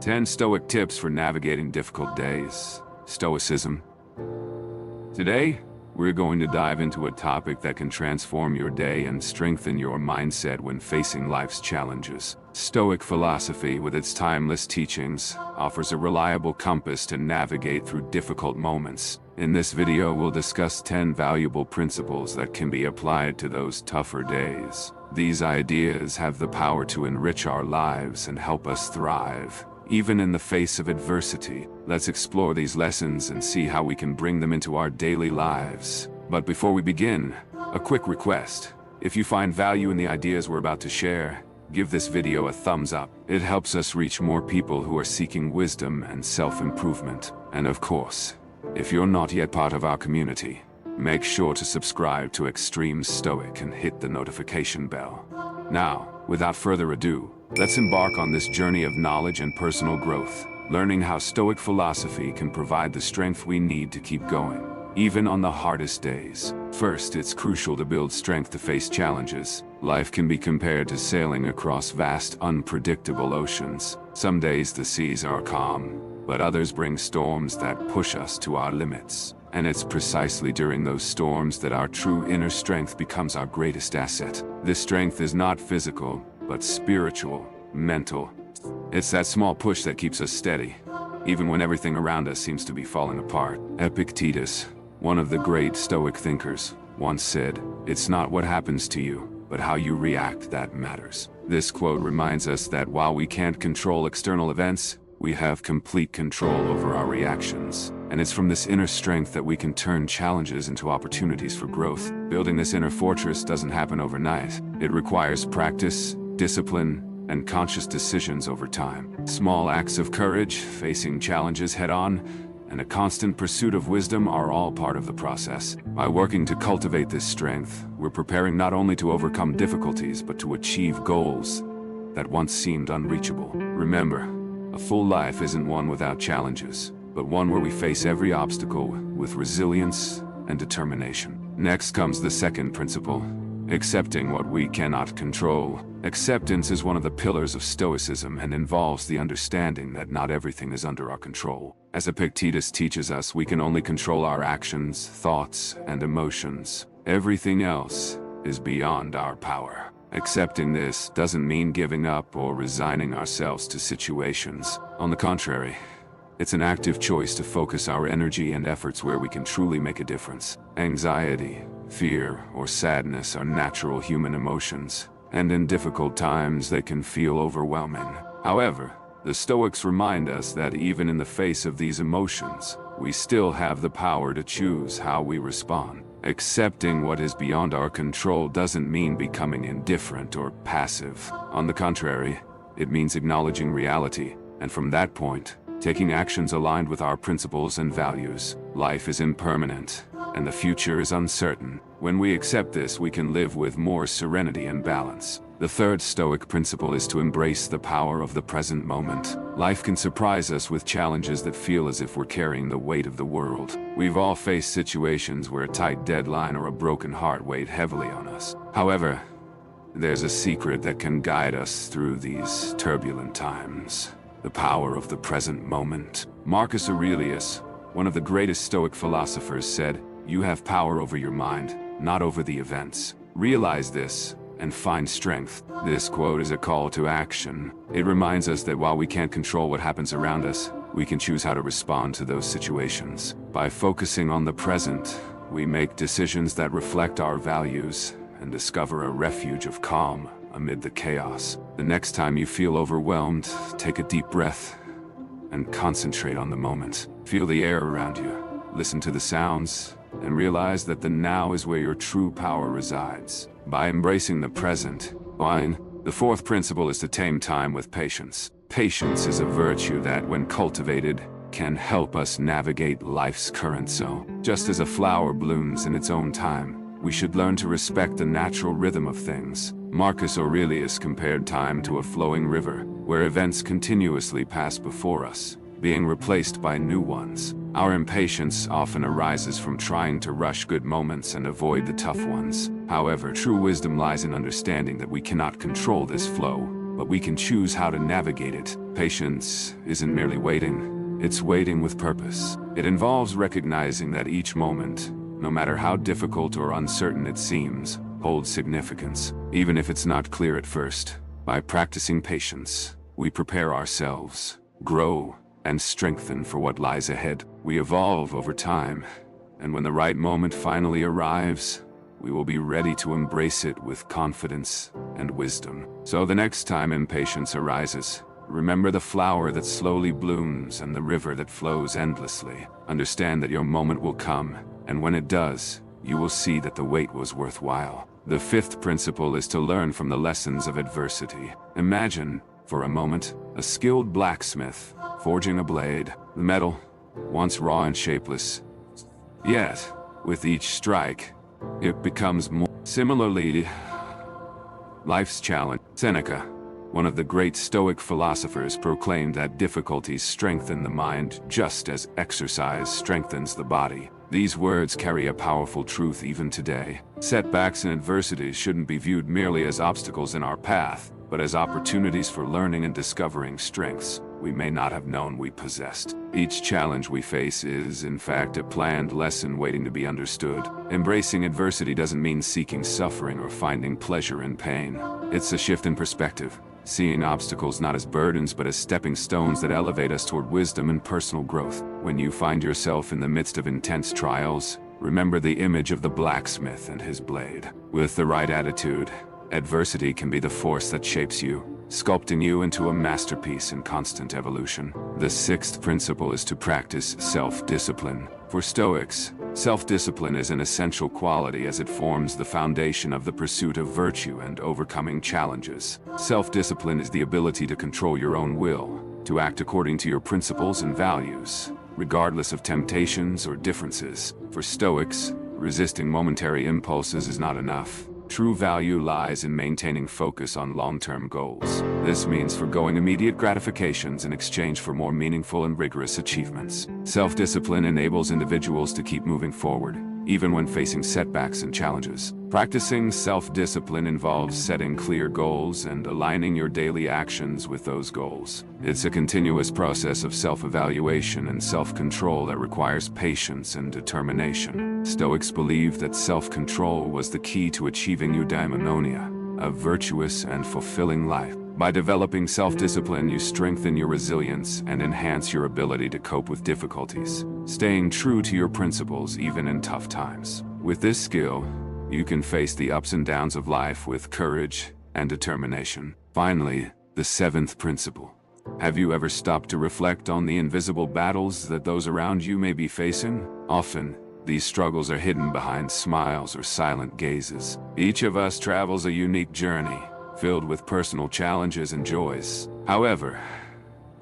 10 Stoic Tips for Navigating Difficult Days. Stoicism. Today, we're going to dive into a topic that can transform your day and strengthen your mindset when facing life's challenges. Stoic philosophy, with its timeless teachings, offers a reliable compass to navigate through difficult moments. In this video, we'll discuss 10 valuable principles that can be applied to those tougher days. These ideas have the power to enrich our lives and help us thrive, even in the face of adversity. Let's explore these lessons and see how we can bring them into our daily lives. But before we begin, a quick request. If you find value in the ideas we're about to share, give this video a thumbs up. It helps us reach more people who are seeking wisdom and self-improvement. And of course, if you're not yet part of our community, make sure to subscribe to Extreme Stoic and hit the notification bell. Now, without further ado, let's embark on this journey of knowledge and personal growth, learning how Stoic philosophy can provide the strength we need to keep going, even on the hardest days. First, it's crucial to build strength to face challenges. Life can be compared to sailing across vast, unpredictable oceans. Some days the seas are calm, but others bring storms that push us to our limits. And it's precisely during those storms that our true inner strength becomes our greatest asset. This strength is not physical, but spiritual, mental. It's that small push that keeps us steady, even when everything around us seems to be falling apart. Epictetus, one of the great Stoic thinkers, once said, "It's not what happens to you, but how you react that matters." This quote reminds us that while we can't control external events, we have complete control over our reactions. And it's from this inner strength that we can turn challenges into opportunities for growth. Building this inner fortress doesn't happen overnight. It requires practice, discipline, and conscious decisions over time. Small acts of courage, facing challenges head-on, and a constant pursuit of wisdom are all part of the process. By working to cultivate this strength, we're preparing not only to overcome difficulties, but to achieve goals that once seemed unreachable. Remember, a full life isn't one without challenges, but one where we face every obstacle with resilience and determination. Next comes the second principle: accepting what we cannot control. Acceptance is one of the pillars of Stoicism and involves the understanding that not everything is under our control. As Epictetus teaches us, we can only control our actions, thoughts, and emotions. Everything else is beyond our power. Accepting this doesn't mean giving up or resigning ourselves to situations. On the contrary, it's an active choice to focus our energy and efforts where we can truly make a difference. Anxiety, fear, or sadness are natural human emotions, and in difficult times they can feel overwhelming. However, the Stoics remind us that even in the face of these emotions, we still have the power to choose how we respond. Accepting what is beyond our control doesn't mean becoming indifferent or passive. On the contrary, it means acknowledging reality, and from that point, taking actions aligned with our principles and values. Life is impermanent, and the future is uncertain. When we accept this, we can live with more serenity and balance. The third Stoic principle is to embrace the power of the present moment. Life can surprise us with challenges that feel as if we're carrying the weight of the world. We've all faced situations where a tight deadline or a broken heart weighed heavily on us. However, there's a secret that can guide us through these turbulent times: the power of the present moment. Marcus Aurelius, one of the greatest Stoic philosophers, said, "You have power over your mind, not over the events. Realize this and find strength." This quote is a call to action. It reminds us that while we can't control what happens around us, we can choose how to respond to those situations. By focusing on the present, we make decisions that reflect our values and discover a refuge of calm amid the chaos. The next time you feel overwhelmed, take a deep breath and concentrate on the moment. Feel the air around you, listen to the sounds, and realize that the now is where your true power resides. By embracing the present, the fourth principle is to tame time with patience. Patience is a virtue that, when cultivated, can help us navigate life's current. So, just as a flower blooms in its own time, we should learn to respect the natural rhythm of things. Marcus Aurelius compared time to a flowing river, where events continuously pass before us, being replaced by new ones. Our impatience often arises from trying to rush good moments and avoid the tough ones. However, true wisdom lies in understanding that we cannot control this flow, but we can choose how to navigate it. Patience isn't merely waiting, it's waiting with purpose. It involves recognizing that each moment, no matter how difficult or uncertain it seems, holds significance, even if it's not clear at first. By practicing patience, we prepare ourselves, grow, and strengthen for what lies ahead. We evolve over time, and when the right moment finally arrives, we will be ready to embrace it with confidence and wisdom. So the next time impatience arises, remember the flower that slowly blooms and the river that flows endlessly. Understand that your moment will come, and when it does, you will see that the wait was worthwhile. The fifth principle is to learn from the lessons of adversity. Imagine, for a moment, a skilled blacksmith forging a blade. The metal, once raw and shapeless, yet, with each strike, it becomes more. Similarly, life's challenge. Seneca, one of the great Stoic philosophers, proclaimed that difficulties strengthen the mind just as exercise strengthens the body. These words carry a powerful truth even today. Setbacks and adversities shouldn't be viewed merely as obstacles in our path, but as opportunities for learning and discovering strengths we may not have known we possessed. Each challenge we face is, in fact, a planned lesson waiting to be understood. Embracing adversity doesn't mean seeking suffering or finding pleasure in pain. It's a shift in perspective, seeing obstacles not as burdens but as stepping stones that elevate us toward wisdom and personal growth. When you find yourself in the midst of intense trials, remember the image of the blacksmith and his blade. With the right attitude, adversity can be the force that shapes you, sculpting you into a masterpiece in constant evolution. The sixth principle is to practice self-discipline. For Stoics, self-discipline is an essential quality as it forms the foundation of the pursuit of virtue and overcoming challenges. Self-discipline is the ability to control your own will, to act according to your principles and values, regardless of temptations or differences. For Stoics, resisting momentary impulses is not enough. True value lies in maintaining focus on long-term goals. This means forgoing immediate gratifications in exchange for more meaningful and rigorous achievements. Self-discipline enables individuals to keep moving forward, even when facing setbacks and challenges. Practicing self-discipline involves setting clear goals and aligning your daily actions with those goals. It's a continuous process of self-evaluation and self-control that requires patience and determination. Stoics believed that self-control was the key to achieving eudaimonia, a virtuous and fulfilling life. By developing self-discipline, you strengthen your resilience and enhance your ability to cope with difficulties, staying true to your principles even in tough times. With this skill, you can face the ups and downs of life with courage and determination. Finally, the seventh principle. Have you ever stopped to reflect on the invisible battles that those around you may be facing? Often, these struggles are hidden behind smiles or silent gazes. Each of us travels a unique journey, filled with personal challenges and joys. However,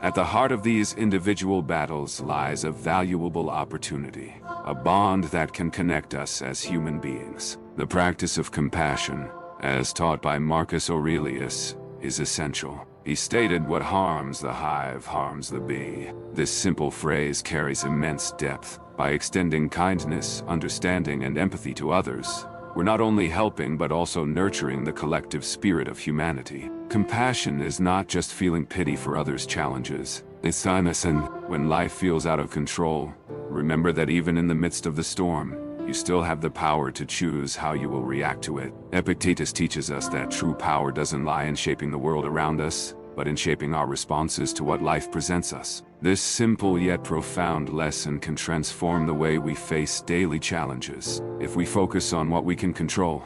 at the heart of these individual battles lies a valuable opportunity, a bond that can connect us as human beings. The practice of compassion, as taught by Marcus Aurelius, is essential. He stated, "What harms the hive harms the bee." This simple phrase carries immense depth. By extending kindness, understanding, and empathy to others, we're not only helping but also nurturing the collective spirit of humanity. Compassion is not just feeling pity for others' challenges. It's innocent. When life feels out of control, remember that even in the midst of the storm, you still have the power to choose how you will react to it. Epictetus teaches us that true power doesn't lie in shaping the world around us, but in shaping our responses to what life presents us. This simple yet profound lesson can transform the way we face daily challenges. If we focus on what we can control,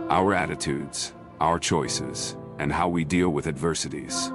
our attitudes, our choices, and how we deal with adversities,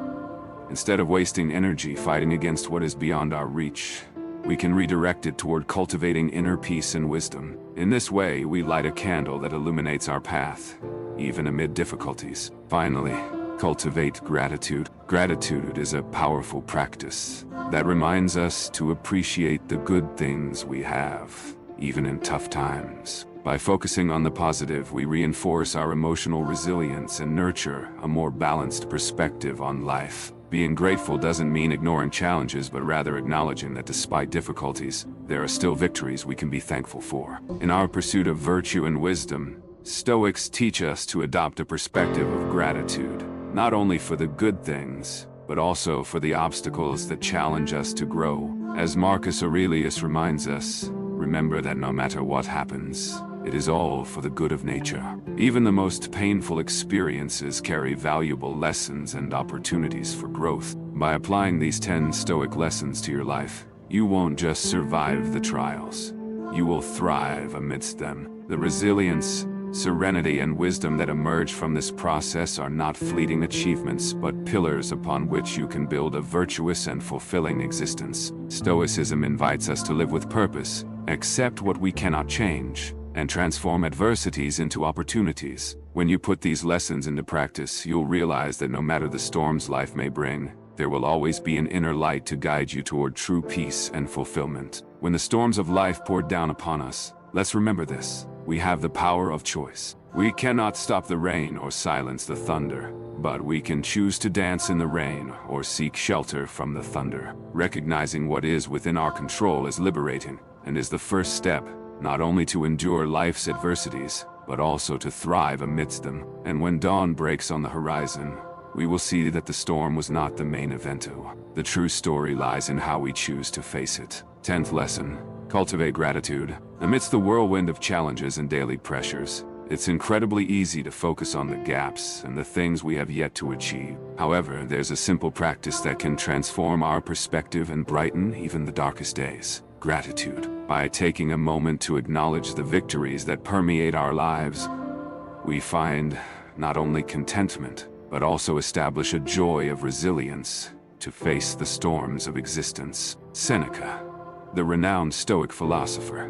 instead of wasting energy fighting against what is beyond our reach, we can redirect it toward cultivating inner peace and wisdom. In this way, we light a candle that illuminates our path, even amid difficulties. Finally, cultivate gratitude. Gratitude is a powerful practice that reminds us to appreciate the good things we have, even in tough times. By focusing on the positive, we reinforce our emotional resilience and nurture a more balanced perspective on life. Being grateful doesn't mean ignoring challenges, but rather acknowledging that despite difficulties, there are still victories we can be thankful for. In our pursuit of virtue and wisdom, Stoics teach us to adopt a perspective of gratitude. not only for the good things, but also for the obstacles that challenge us to grow. As Marcus Aurelius reminds us, remember that no matter what happens, it is all for the good of nature. Even the most painful experiences carry valuable lessons and opportunities for growth. By applying these 10 Stoic lessons to your life, you won't just survive the trials. You will thrive amidst them. The resilience, serenity, and wisdom that emerge from this process are not fleeting achievements, but pillars upon which you can build a virtuous and fulfilling existence. Stoicism invites us to live with purpose, accept what we cannot change, and transform adversities into opportunities. When you put these lessons into practice, you'll realize that no matter the storms life may bring, there will always be an inner light to guide you toward true peace and fulfillment. When the storms of life pour down upon us, let's remember this: we have the power of choice. We cannot stop the rain or silence the thunder, but we can choose to dance in the rain or seek shelter from the thunder. Recognizing what is within our control is liberating, and is the first step, not only to endure life's adversities, but also to thrive amidst them. And when dawn breaks on the horizon, we will see that the storm was not the main evento. The true story lies in how we choose to face it. 10th lesson: cultivate gratitude. Amidst the whirlwind of challenges and daily pressures, it's incredibly easy to focus on the gaps and the things we have yet to achieve. However, there's a simple practice that can transform our perspective and brighten even the darkest days: gratitude. By taking a moment to acknowledge the victories that permeate our lives, we find not only contentment, but also establish a joy of resilience to face the storms of existence. Seneca, the renowned Stoic philosopher,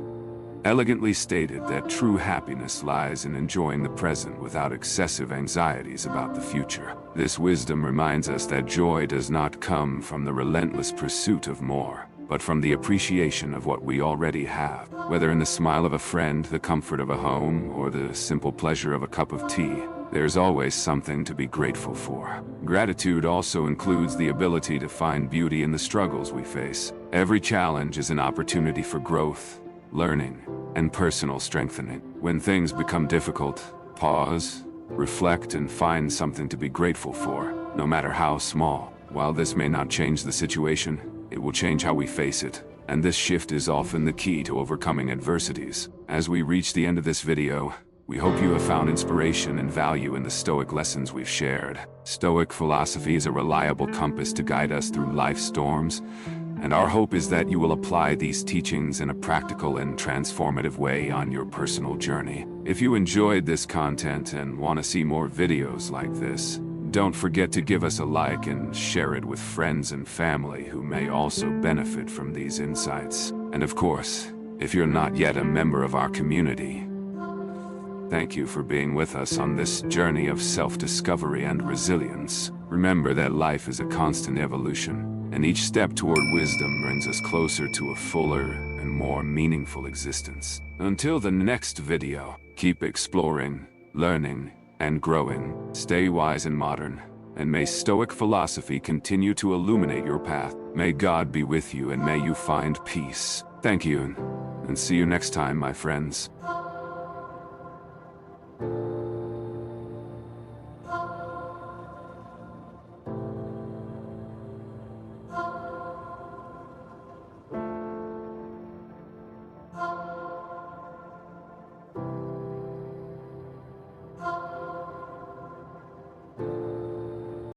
elegantly stated that true happiness lies in enjoying the present without excessive anxieties about the future. This wisdom reminds us that joy does not come from the relentless pursuit of more, but from the appreciation of what we already have. Whether in the smile of a friend, the comfort of a home, or the simple pleasure of a cup of tea, there's always something to be grateful for. Gratitude also includes the ability to find beauty in the struggles we face. Every challenge is an opportunity for growth, learning, and personal strengthening. When things become difficult, pause, reflect, and find something to be grateful for, no matter how small. While this may not change the situation, it will change how we face it. And this shift is often the key to overcoming adversities. As we reach the end of this video, we hope you have found inspiration and value in the Stoic lessons we've shared. Stoic philosophy is a reliable compass to guide us through life's storms, and our hope is that you will apply these teachings in a practical and transformative way on your personal journey. If you enjoyed this content and want to see more videos like this, don't forget to give us a like and share it with friends and family who may also benefit from these insights. And of course, if you're not yet a member of our community, thank you for being with us on this journey of self-discovery and resilience. Remember that life is a constant evolution, and each step toward wisdom brings us closer to a fuller and more meaningful existence. Until the next video, keep exploring, learning, and growing. Stay wise and modern, and may Stoic philosophy continue to illuminate your path. May God be with you, and may you find peace. Thank you, and see you next time, my friends.